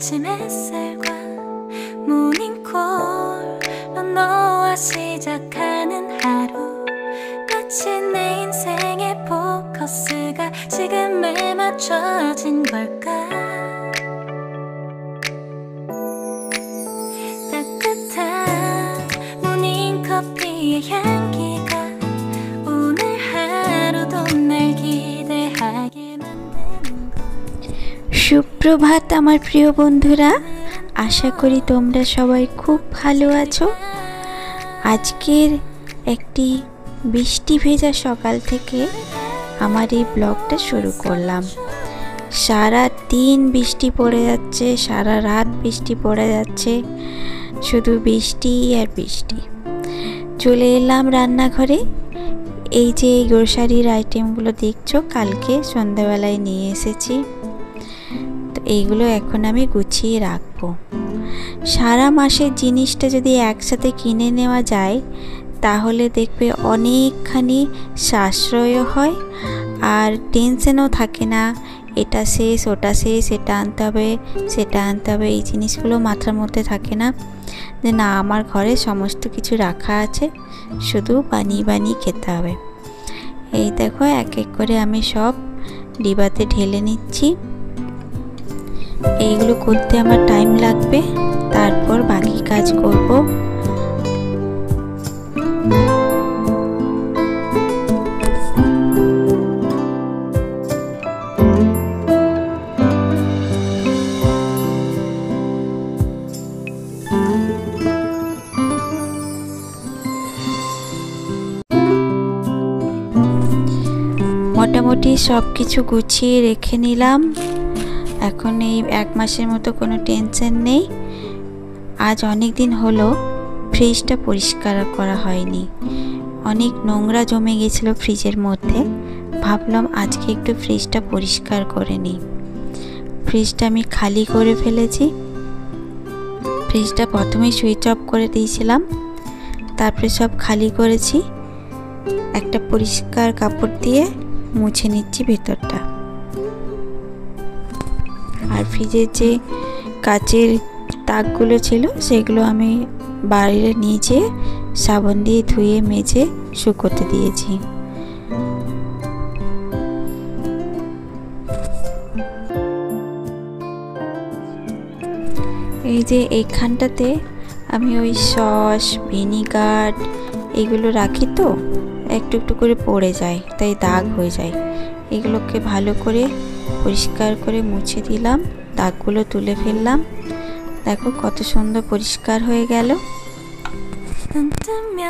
아침 햇살과 모닝콜로 너와 시작하는 하루 마치 내 인생의 포커스가 지금에 맞춰진 걸까 따뜻한 모닝커피의 향기가 오늘 하루도 날 기대하게 만드는 걸 সুপ্রভাত আমার প্রিয় বন্ধুরা, আশা করি তোমরা সবাই খুব ভালো আছো। আজকের একটি বৃষ্টি ভেজা সকাল থেকে আমার এই ব্লগটা শুরু করলাম। সারা দিন বৃষ্টি পড়ে যাচ্ছে, সারা রাত বৃষ্টি পড়ে যাচ্ছে, শুধু বৃষ্টি আর বৃষ্টি। চলে এলাম রান্নাঘরে। এই যে এই গ্রোসারির আইটেমগুলো দেখছো কালকে সন্ধ্যাবেলায় নিয়ে এসেছি, তো এইগুলো এখন আমি গুছিয়ে রাখবো। সারা মাসের জিনিসটা যদি একসাথে কিনে নেওয়া যায় তাহলে দেখবে অনেকখানি সাশ্রয়ও হয় আর টেনশনও থাকে না, এটা শেষ ওটা শেষ, এটা আনতে হবে সেটা আনতে হবে, এই জিনিসগুলো মাথার মধ্যে থাকে না যে না আমার ঘরে সমস্ত কিছু রাখা আছে, শুধু বানিয়ে বানিয়ে খেতে হবে। এই দেখো এক এক করে আমি সব ডিবাতে ঢেলে নিচ্ছি। এইগুলো করতে আমার টাইম লাগবে, তারপর বাকি কাজ করব। মোটামুটি সব কিছু গুছিয়ে রেখে নিলাম। এখন এই এক মাসের মতো কোনো টেনশন নেই। আজ অনেক দিন হলো ফ্রিজটা পরিষ্কার করা হয়নি, অনেক নোংরা জমে গেছিলো ফ্রিজের মধ্যে। ভাবলাম আজকে একটু ফ্রিজটা পরিষ্কার করে নিই। ফ্রিজটা আমি খালি করে ফেলেছি। ফ্রিজটা প্রথমেই সুইচ অফ করে দিয়েছিলাম, তারপরে সব খালি করেছি। একটা পরিষ্কার কাপড় দিয়ে মুছে নিচ্ছি ভেতরটা। আর ফ্রিজের যে কাচের তাকগুলো ছিল সেগুলো আমি বাইরে নিয়ে যেয়ে সাবান দিয়ে ধুয়ে মেজে শুকোতে দিয়েছি। এই যে এইখানটাতে আমি ওই সস ভিনিগার এগুলো রাখি, তো একটু একটু করে পড়ে যায়, তাই দাগ হয়ে যায়। এগুলোকে ভালো করে পরিষ্কার করে মুছে দিলাম, দাগগুলো তুলে ফেললাম। দেখো কত সুন্দর পরিষ্কার হয়ে গেল। 눈 뜨면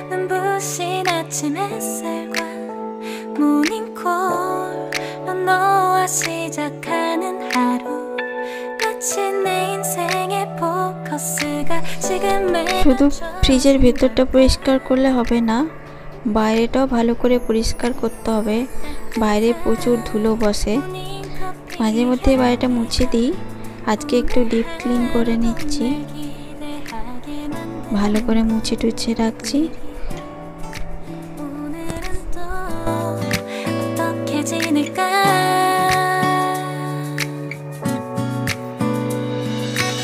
눈부신 아침 햇살과 모닝콜로 너와 시작하는 하루 마치 내 인생의 포커스가 지금에 শুধু ফ্রিজের ভেতরটা পরিষ্কার করলে হবে না, বাইরেটাও ভালো করে পরিষ্কার করতে হবে। বাইরে প্রচুর ধুলো বসে, মাঝে মধ্যে বাইরেটা মুছে দিই। আজকে একটু ডিপ ক্লিন করে নিচ্ছি, ভালো করে মুছে টুছে রাখছি। 오늘은 또 어떻게 지낼까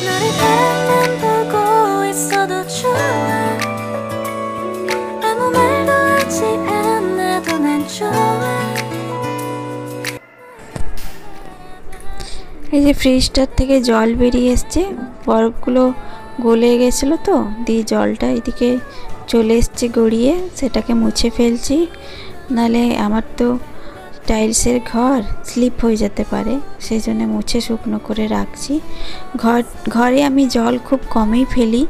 너를 바라만 보고 있어도 좋아 아무 말도 하지 않아도 난 좋아 এই যে ফ্রিজটার থেকে জল বেরিয়ে এসছে, বরফগুলো গলে গেছিলো, তো দিয়ে জলটা এদিকে চলে এসছে গড়িয়ে, সেটাকে মুছে ফেলছি। নালে আমার তো টাইলসের ঘর স্লিপ হয়ে যেতে পারে, সেই জন্য মুছে শুকনো করে রাখছি। ঘরে আমি জল খুব কমই ফেলি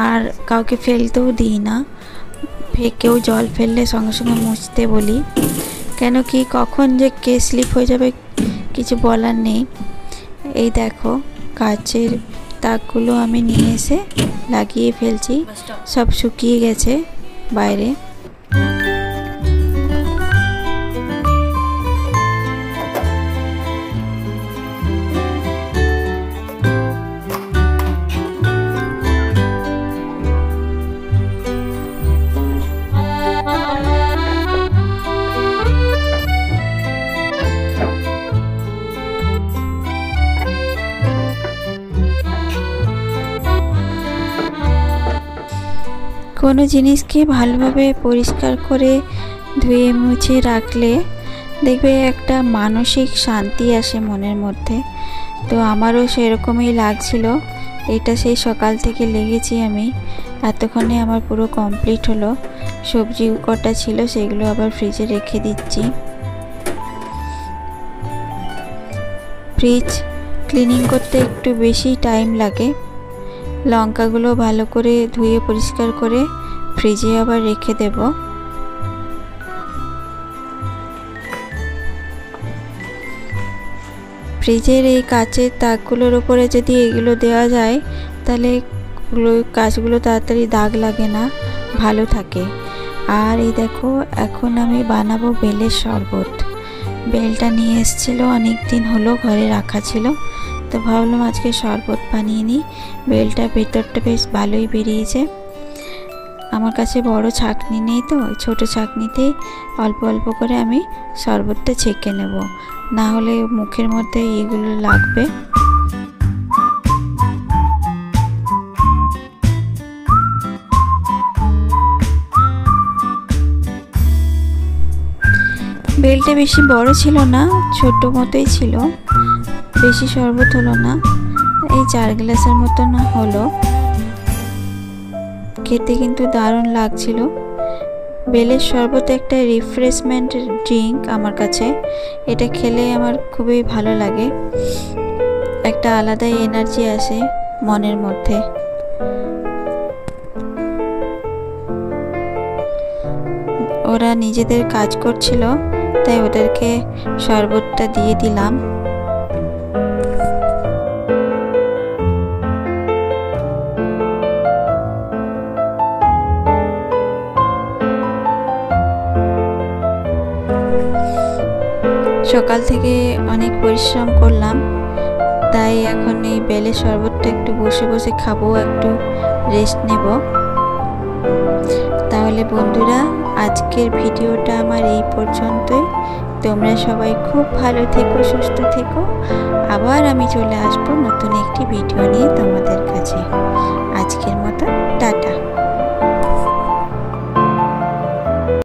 আর কাউকে ফেলতেও দিই না। কেউ জল ফেললে সঙ্গে সঙ্গে মুছতে বলি, কেন কি কখন যে কে স্লিপ হয়ে যাবে কিছু বলার নেই। এই দেখো কাচের তাকগুলো আমি নিয়ে এসে লাগিয়ে ফেলছি, সব শুকিয়ে গেছে বাইরে। কোনো জিনিসকে ভালোভাবে পরিষ্কার করে ধুয়ে মুছে রাখলে দেখবে একটা মানসিক শান্তি আসে মনের মধ্যে। তো আমারও সেরকমই লাগছিল। এটা সেই সকাল থেকে লেগেছি আমি, এতক্ষণে আমার পুরো কমপ্লিট হলো। সবজি কটা ছিল সেগুলো আবার ফ্রিজে রেখে দিচ্ছি। ফ্রিজ ক্লিনিং করতে একটু বেশি টাইম লাগে। লঙ্কাগুলো ভালো করে ধুয়ে পরিষ্কার করে ফ্রিজে আবার রেখে দেব। ফ্রিজের এই কাচের তাকগুলোর উপরে যদি এগুলো দেওয়া যায় তাহলে কাচগুলো তাড়াতাড়ি দাগ লাগে না, ভালো থাকে। আর এই দেখো, এখন আমি বানাবো বেলের শরবত। বেলটা নিয়ে এসেছিলো, অনেক দিন হলো ঘরে রাখা ছিল, তো ভাবলাম আজকে শরবত বানিয়ে নিই। বেলটা ভেতরটা বেশ ভালোই বেরিয়েছে। আমার কাছে বড় ছাঁকনি নেই, তো ছোট ছাঁকনিতেই অল্প অল্প করে আমি শরবতটা ছেঁকে নেব, না হলে মুখের মধ্যে এগুলো লাগবে। বেলটা বেশি বড় ছিল না, ছোট মতোই ছিল, বেশি শরবত হলো না, এই 4 গ্লাসের মতন হলো। খেতে কিন্তু দারুণ লাগছিল। বেলের শরবত একটা রিফ্রেশমেন্ট ড্রিঙ্ক আমার কাছে, এটা খেলে আমার খুবই ভালো লাগে, একটা আলাদা এনার্জি আসে মনের মধ্যে। ওরা নিজেদের কাজ করছিল, তাই ওদেরকে শরবতটা দিয়ে দিলাম। সকাল থেকে অনেক পরিশ্রম করলাম, তাই এখন এই বেলের শরবতটা একটু বসে বসে খাবো, একটু রেস্ট নেব। তাহলে বন্ধুরা, আজকের ভিডিওটা আমার এই পর্যন্তই। তোমরা সবাই খুব ভালো থেকো, সুস্থ থেকো। আবার আমি চলে আসবো নতুন একটি ভিডিও নিয়ে তোমাদের কাছে। আজকের মতো টাটা।